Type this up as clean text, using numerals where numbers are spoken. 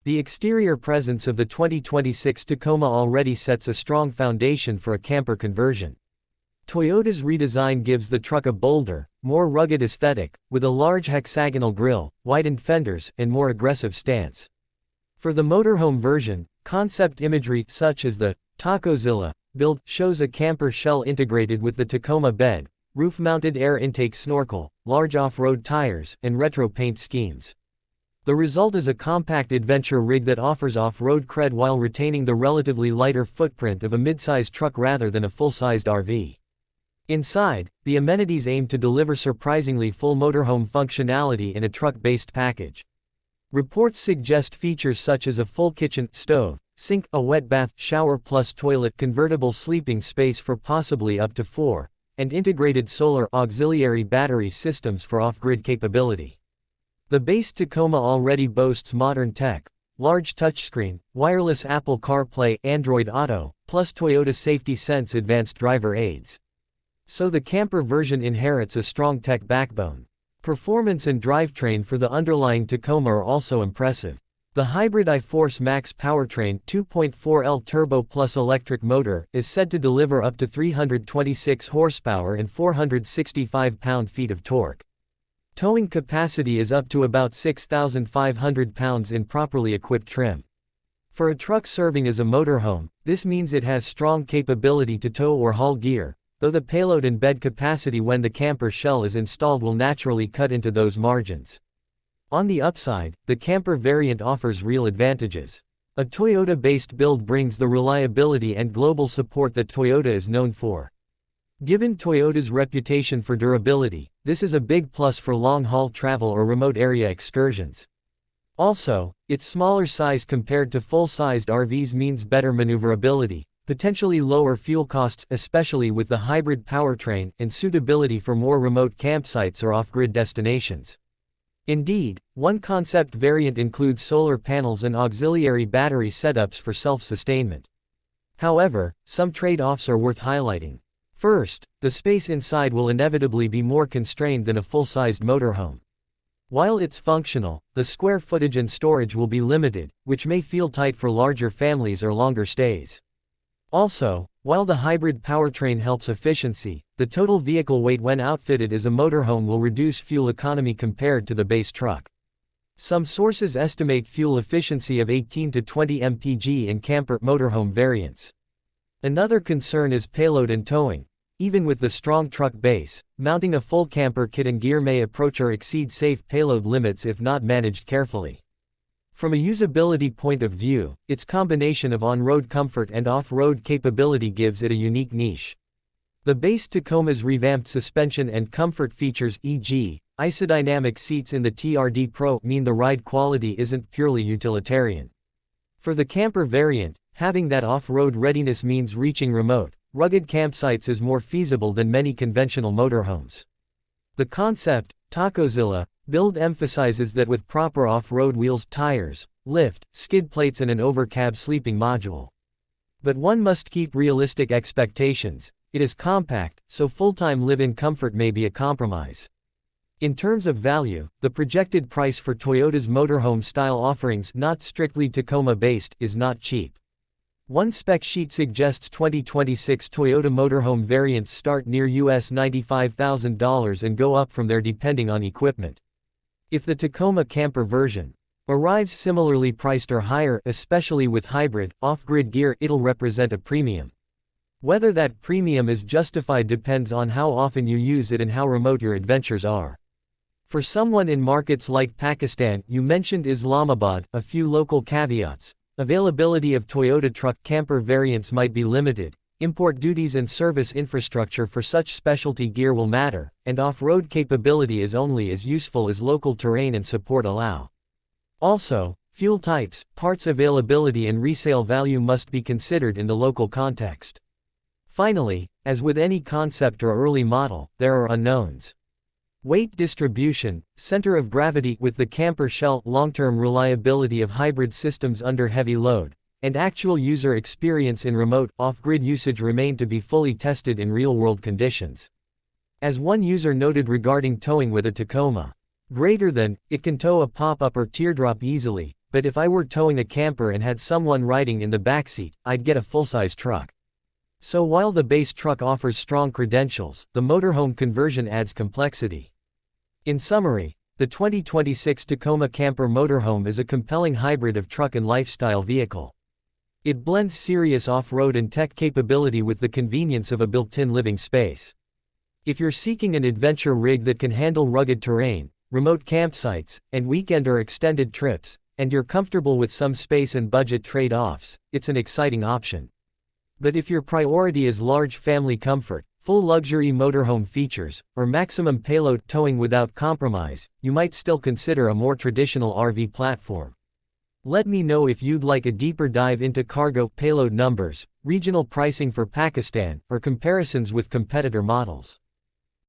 The exterior presence of the 2026 Tacoma already sets a strong foundation for a camper conversion. Toyota's redesign gives the truck a bolder, more rugged aesthetic, with a large hexagonal grille, widened fenders, and more aggressive stance. For the motorhome version, concept imagery such as the Tacozilla build shows a camper shell integrated with the Tacoma bed, roof-mounted air intake snorkel, large off-road tires, and retro paint schemes. The result is a compact adventure rig that offers off-road cred while retaining the relatively lighter footprint of a mid-sized truck rather than a full-sized RV. Inside, the amenities aim to deliver surprisingly full motorhome functionality in a truck-based package. Reports suggest features such as a full kitchen, stove, sink, a wet bath, shower plus toilet, convertible sleeping space for possibly up to 4, and integrated solar auxiliary battery systems for off-grid capability. The base Tacoma already boasts modern tech, large touchscreen, wireless Apple CarPlay, Android Auto, plus Toyota Safety Sense advanced driver aids. So the camper version inherits a strong tech backbone. Performance and drivetrain for the underlying Tacoma are also impressive. The hybrid iForce Max powertrain 2.4L turbo plus electric motor is said to deliver up to 326 horsepower and 465 pound-feet of torque. Towing capacity is up to about 6,500 pounds in properly equipped trim. For a truck serving as a motorhome, this means it has strong capability to tow or haul gear, though the payload and bed capacity when the camper shell is installed will naturally cut into those margins. On the upside, the camper variant offers real advantages. A Toyota-based build brings the reliability and global support that Toyota is known for. Given Toyota's reputation for durability, this is a big plus for long-haul travel or remote area excursions. Also, its smaller size compared to full-sized RVs means better maneuverability, potentially lower fuel costs especially with the hybrid powertrain, and suitability for more remote campsites or off-grid destinations. Indeed, one concept variant includes solar panels and auxiliary battery setups for self-sustainment. However, some trade-offs are worth highlighting. First, the space inside will inevitably be more constrained than a full-sized motorhome. While it's functional, the square footage and storage will be limited, which may feel tight for larger families or longer stays. Also, while the hybrid powertrain helps efficiency, the total vehicle weight when outfitted as a motorhome will reduce fuel economy compared to the base truck. Some sources estimate fuel efficiency of 18 to 20 mpg in camper motorhome variants. Another concern is payload and towing. Even with the strong truck base, mounting a full camper kit and gear may approach or exceed safe payload limits if not managed carefully. From a usability point of view, its combination of on-road comfort and off-road capability gives it a unique niche. The base Tacoma's revamped suspension and comfort features, e.g., isodynamic seats in the TRD Pro, mean the ride quality isn't purely utilitarian. For the camper variant, having that off-road readiness means reaching remote, rugged campsites is more feasible than many conventional motorhomes. The concept, Tacozilla, build emphasizes that with proper off-road wheels, tires, lift, skid plates and an overcab sleeping module. But one must keep realistic expectations. It is compact, so full-time live-in comfort may be a compromise. In terms of value, the projected price for Toyota's motorhome-style offerings, not strictly Tacoma-based, is not cheap. One spec sheet suggests 2026 Toyota motorhome variants start near US $95,000 and go up from there depending on equipment. If the Tacoma camper version arrives similarly priced or higher, especially with hybrid, off-grid gear, it'll represent a premium. Whether that premium is justified depends on how often you use it and how remote your adventures are. For someone in markets like Pakistan, you mentioned Islamabad, a few local caveats. Availability of Toyota truck camper variants might be limited, import duties and service infrastructure for such specialty gear will matter, and off-road capability is only as useful as local terrain and support allow. Also, fuel types, parts availability and resale value must be considered in the local context. Finally, as with any concept or early model, there are unknowns. Weight distribution, center of gravity with the camper shell, long-term reliability of hybrid systems under heavy load, and actual user experience in remote, off-grid usage remain to be fully tested in real-world conditions. As one user noted regarding towing with a Tacoma, it can tow a pop-up or teardrop easily, but if I were towing a camper and had someone riding in the backseat, I'd get a full-size truck. So while the base truck offers strong credentials, the motorhome conversion adds complexity. In summary, the 2026 Tacoma Camper Motorhome is a compelling hybrid of truck and lifestyle vehicle. It blends serious off-road and tech capability with the convenience of a built-in living space. If you're seeking an adventure rig that can handle rugged terrain, remote campsites, and weekend or extended trips, and you're comfortable with some space and budget trade-offs, it's an exciting option. But if your priority is large family comfort, full luxury motorhome features, or maximum payload towing without compromise, you might still consider a more traditional RV platform. Let me know if you'd like a deeper dive into cargo payload numbers, regional pricing for Pakistan, or comparisons with competitor models.